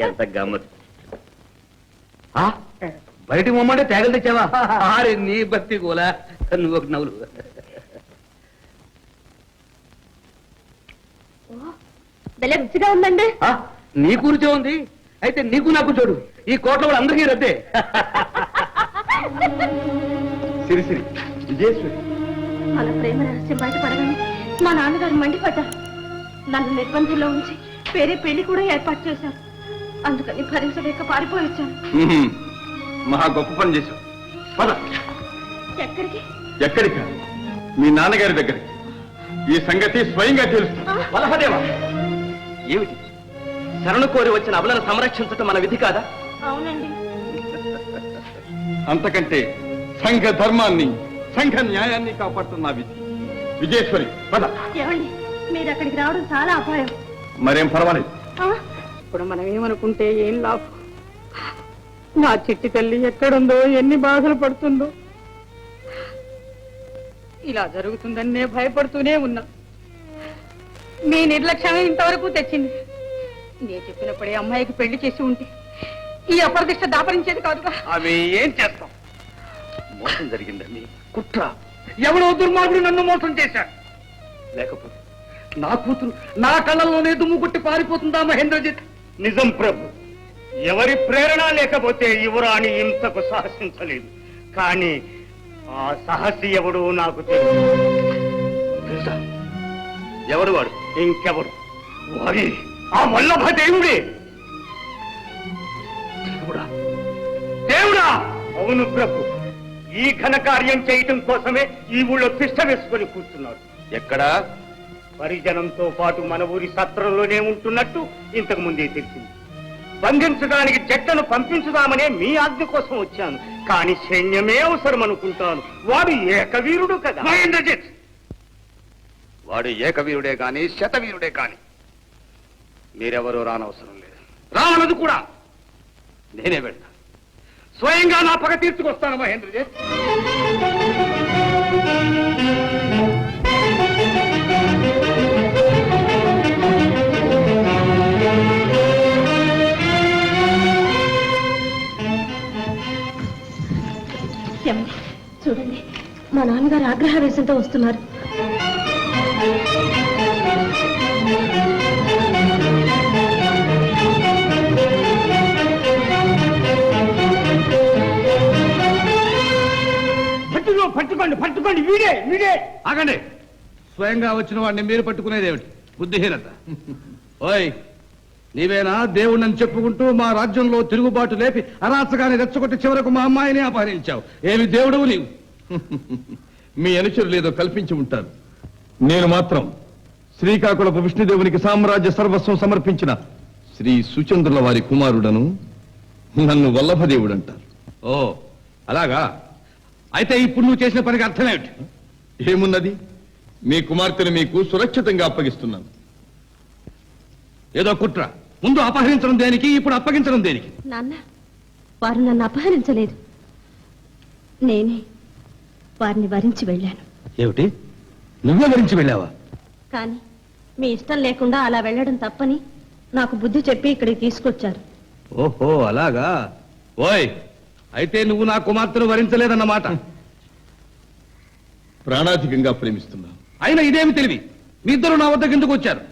ఎంత గమ్మత్. బయట మొమ్మంటే తేగలు తెచ్చావా? ఆరే నీ బత్తి గోలా, నువ్వు ఒక నవ్వులు. భలే రుచిగా ఉందండి. నీకు రుచి ఉంది అయితే నీకు నాకు చూడు, ఈ కోట్ల వాళ్ళు అందరికీ రద్దే. సిరిసిరి విజయేశ్వరి. అలా ప్రేమ రహస్యం బయటపడగానే మా నాన్నగారు మండిపడ్డారు. నన్ను నిర్బంధంలో ఉంచి వేరే పెళ్లి కూడా ఏర్పాటు చేశారు. అందుకని భరించలేక పారిపోయి వచ్చాను. మహా గొప్ప పని చేశావు. పద. ఎక్కడికి? ఎక్కడికి? మీ నాన్నగారి దగ్గరికి. ఈ సంగతి స్వయంగా తెలుసు. వల్లభదేవా, ఏమిటి శరణు కోరి వచ్చిన అబలను సంరక్షించటం మన విధి కాదా? అవునండి. అంతకంటే సంఘ ధర్మాన్ని, సంఘ న్యాయాన్ని కాపాడుతున్న విధి. విజయేశ్వరి పద. ఏమండి, మీరు అక్కడికి రావడం చాలా అపాయం. మరేం పర్వాలేదు. ఇప్పుడు మనం ఏమనుకుంటే ఏం లాభం? నా చిట్టి తల్లి ఎక్కడుందో, ఎన్ని బాధలు పడుతుందో. ఇలా జరుగుతుందని నేను భయపడుతూనే ఉన్నా. మీ నిర్లక్ష్యమే ఇంతవరకు తెచ్చింది. నేను చెప్పినప్పుడే అమ్మాయికి పెళ్లి చేసి ఉంటే ఈ అప్రదిష్ట దాపరించేది కాదుగా. అవి ఏం చేస్తాం? మోసం జరిగిందండి, కుట్ర. ఎవడో దుర్మార్గుడు నన్ను మోసం చేశాడు. లేకపోతే నా కూతురు నా కళ్ళల్లోనే దుమ్ము కొట్టి పారిపోతుందా మహేంద్రజిత్? నిజం ప్రభు, ఎవరి ప్రేరణ లేకపోతే యువరాణి ఇంతకు సాహసించలేదు. కానీ ఆ సాహసి ఎవడు నాకు తెలుసా? ఎవడు వాడు? ఇంకెవరు? వారి ఆ వల్లభ దేవుడే. దేవుడా? దేవుడా? అవును ప్రభు, ఈ ఘనకార్యం చేయటం కోసమే ఈ ఊళ్ళో తిష్ట వేసుకొని కూర్చున్నాడు. ఎక్కడా? పరిజనంతో పాటు మన ఊరి సత్రంలోనే ఉంటున్నట్టు ఇంతకు ముందే తెలిసింది. బంధించడానికి జట్లను పంపించుదామనే మీ ఆజ్ఞ కోసం వచ్చాను. కానీ సైన్యమే అవసరం అనుకుంటాను. వాడు ఏకవీరుడు కదా. మహేంద్రజిత్, వాడు ఏకవీరుడే కాని శతవీరుడే కాని మీరెవరూ రానవసరం లేదు. రావనదు కూడా నేనే వెళ్తా. స్వయంగా నా పగ తీర్చుకొస్తాను మహేంద్రజిత్. చూడండి, మా నాన్నగారు ఆగ్రహవేశంతో వస్తున్నారు. పట్టుకోండి పట్టుకోండి, వీడే వీడే. ఆగండి. స్వయంగా వచ్చిన వాడిని మీరు పట్టుకునేదేమిటి? బుద్ధిహీనత. ఓయ్, నీవేనా దేవుణ్ణని చెప్పుకుంటూ మా రాజ్యంలో తిరుగుబాటు లేపి అరాచకాన్ని రెచ్చగొట్టి చివరకు మా అమ్మాయిని అపహరించావు? ఏమి దేవుడవు నీవు? మీ అనుచరులు ఏదో కల్పించి ఉంటారు. నేను మాత్రం శ్రీకాకుళపు విష్ణుదేవునికి సామ్రాజ్య సర్వస్వం సమర్పించిన శ్రీ సుచంద్రుల వారి కుమారుడను. నన్ను వల్లభదేవుడు అంటారు. ఓ అలాగా? అయితే ఇప్పుడు నువ్వు చేసిన పనికి అర్థమేమిటి? ఏమున్నది? మీ కుమార్తెను మీకు సురక్షితంగా అప్పగిస్తున్నాను. ఏదో కుట్ర. ముందు అపహరించడం దేనికి, ఇప్పుడు అప్పగించడం దేనికి? నాన్న, వారు నన్ను అపహరించలేదు. నేనే వారిని వరించి వెళ్ళాను. ఏమిటి? నువ్వే వరించి వెళ్ళావా? కానీ మీ ఇష్టం లేకుండా అలా వెళ్ళడం తప్పని నాకు బుద్ధి చెప్పి ఇక్కడికి తీసుకొచ్చారు. ఓహో అలాగా. ఓయ్, అయితే నువ్వు నా కుమార్తెను వరించలేదన్నమాట. ప్రాణాధికంగా ప్రేమిస్తున్నాను. అయినా ఇదేమి తెలివి? మీ ఇద్దరు నా వద్దకు ఎందుకు వచ్చారు?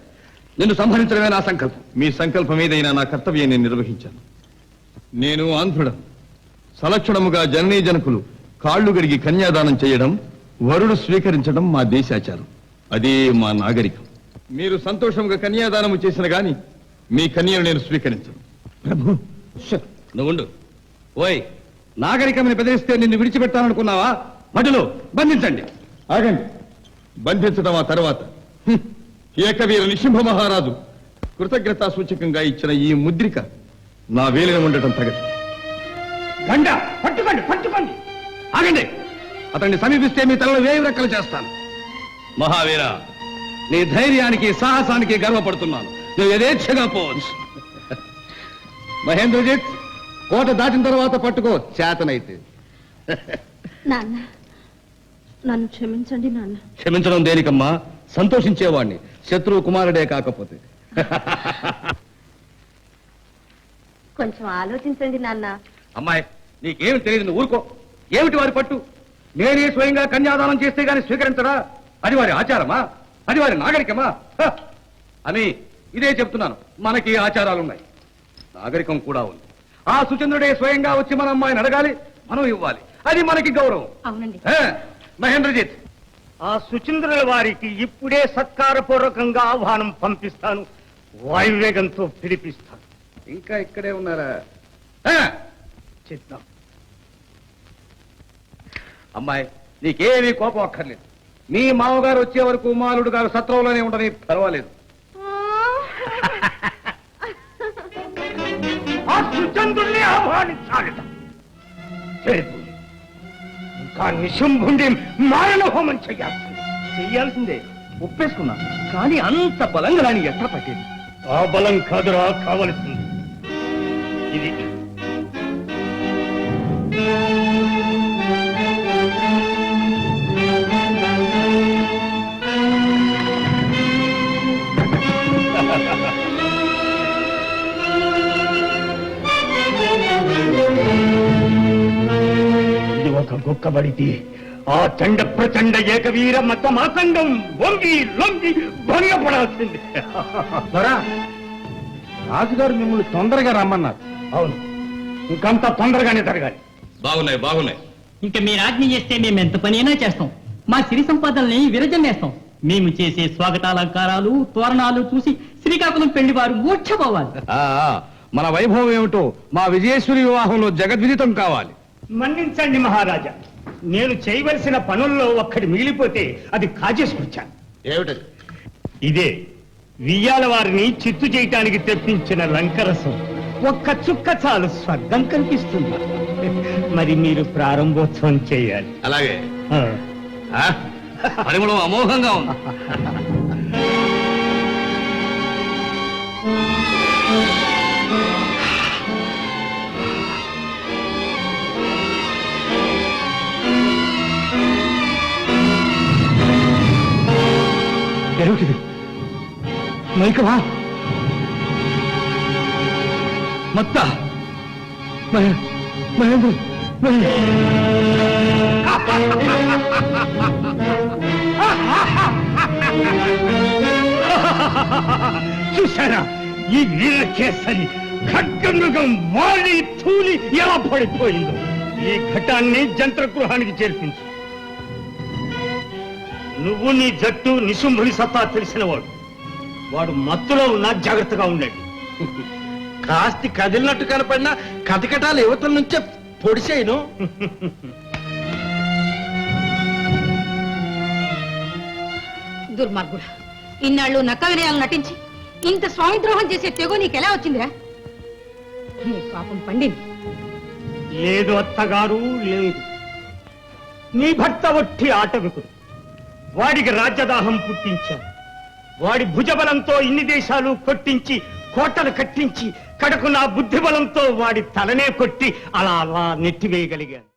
నిన్ను సంహరించడమే నా సంకల్పం. మీ సంకల్పం ఏదైనా నా కర్తవ్యం నేను నిర్వహించాను. నేను ఆంధ్రుడం. సలక్షణముగా జననీ జనకులు కాళ్లు గడిగి కన్యాదానం చేయడం, వరుడు స్వీకరించడం మా దేశాచారం. అదే మా నాగరికం. మీరు సంతోషంగా కన్యాదానము చేసిన గాని మీ కన్యను నేను స్వీకరించను. ప్రభు, నువ్వుండు. ఓయ్, నాగరికమని బెదిరిస్తే నిన్ను విడిచిపెట్టాలనుకున్నావా? మధ్యలో బంధించండి. ఆగండి. బంధించడం ఆ తర్వాత ఏకవీర నిశింభ మహారాజు కృతజ్ఞతా సూచకంగా ఇచ్చిన ఈ ముద్రిక నా వేలిన ఉండటం తగదు. గండ పట్టుకోండి, పట్టుకోండి. ఆగండి. అతన్ని సమీపిస్తే మీ తలలో వేయి రెక్కలు చేస్తాను. మహావీర, నీ ధైర్యానికి సాహసానికి గర్వపడుతున్నాను. నువ్వు యథేచ్ఛగా పోవచ్చు. మహేంద్రజిత్, కోట దాటిన తర్వాత పట్టుకో చేతనైతే. నాన్న, నన్ను క్షమించండి నాన్న. క్షమించడం దేనికమ్మా? సంతోషించేవాణ్ణి, శత్రువు కుమారుడే కాకపోతే. కొంచెం ఆలోచించండి నాన్న. అమ్మాయి నీకేమి తెలియదు, నువ్వు ఊరుకో. ఏమిటి వారి పట్టు? నేనే స్వయంగా కన్యాదానం చేస్తే గాని స్వీకరించరా? అది వారి ఆచారమా? అది వారి నాగరికమా? అని ఇదే చెప్తున్నాను. మనకి ఆచారాలున్నాయి, నాగరికం కూడా ఉంది. ఆ సుచంద్రుడే స్వయంగా వచ్చి మన అమ్మాయిని అడగాలి, మనం ఇవ్వాలి. అది మనకి గౌరవం. అవునండి. మహేంద్రజిత్, ఆ సుచంద్రుల వారికి ఇప్పుడే సత్కారపూర్వకంగా ఆహ్వానం పంపిస్తాను, వాయువేగంతో పిలిపిస్తాను. ఇంకా ఇక్కడే ఉన్నారా? చిత్తం. అమ్మాయి నీకేమీ కోపం అక్కర్లేదు. మీ మామగారు వచ్చే వరకు మాలుడు గారు సత్రంలోనే ఉండని పర్వాలేదు. ఆ సుచంద్రుల్ని ఆహ్వానించాలట. సరిపోయి ఇంకా నిశుంభుండి మారణ హోమం చెయ్యాల్సిందే. ఒప్పేసుకున్నా, కానీ అంత బలంగా రాని ఎట్లా పట్టేది? ఆ బలం కాదురా కావలసింది. ఇది ఒక గొక్కబడితే ఆ చండ ప్రచండ ఏకవీర మత మాతండం వంగి లొంగి భంగపడాల్సింది. రాజుగారు మిమ్మల్ని తొందరగా రమ్మన్నారు. అవును, ఇంకంత తొందరగానే జరగాలి. బాగున్నాయి బాగున్నాయి. ఇంకా మీరు ఆజ్ఞ చేస్తే మేము ఎంత పని అయినా చేస్తాం. మా సిరి సంపాదనని విరజన్నేస్తాం. మేము చేసే స్వాగతాలంకారాలు తోరణాలు చూసి శ్రీకాకుళం పెళ్లి వారు మూర్ఛపోవాలి. మన వైభవం ఏమిటో మా విజయేశ్వరి వివాహంలో జగద్విదితం కావాలి. మన్నించండి మహారాజా, నేను చేయవలసిన పనుల్లో ఒక్కటి మిగిలిపోతే అది కాజేసుకొచ్చాను. ఏమిటది? ఇదే వియ్యాల వారిని చిత్తు చేయటానికి తెప్పించిన లంకరసం. ఒక్క చుక్క చాలు, స్వర్గం కనిపిస్తుంది. మరి మీరు ప్రారంభోత్సవం చేయాలి. అలాగే. ఆ. పరిమళం అమోఘంగా ఉంది. ఏమిటిది? మైకమా? మత్త మహేంద్ర చూసారా ఈ వీర కేసరి ఖడ్గమృగం వాలి తూలి ఎలా పడిపోయిందో? ఈ ఘటాన్ని జంత్రగృహానికి చేర్పించు. నువ్వు నీ జట్టు నిశుంభుని సత్తా తెలిసినవాడు. వాడు మత్తులో ఉన్నా జాగ్రత్తగా ఉండండి. కాస్తి కదిలినట్టు కనపడినా కటకటాలు యువతల నుంచే పొడిసేయను. దుర్మార్గుడు, ఇన్నాళ్ళు నక్క వినయాలు నటించి ఇంత స్వామి ద్రోహం చేసే తెగు నీకెలా వచ్చిందిరా? నీ పాపం పండింది. లేదు అత్తగారు, లేదు. నీ భర్త ఒట్టి ఆటవికుడు. వాడికి రాజ్యదాహం పుట్టించావు. వాడి భుజబలంతో ఇన్ని దేశాలు కొట్టించి కోటలు కట్టించి కడకు నా బుద్ధి బలంతో వాడి తలనే కొట్టి అలా అలా నెట్టివేయగలిగాను.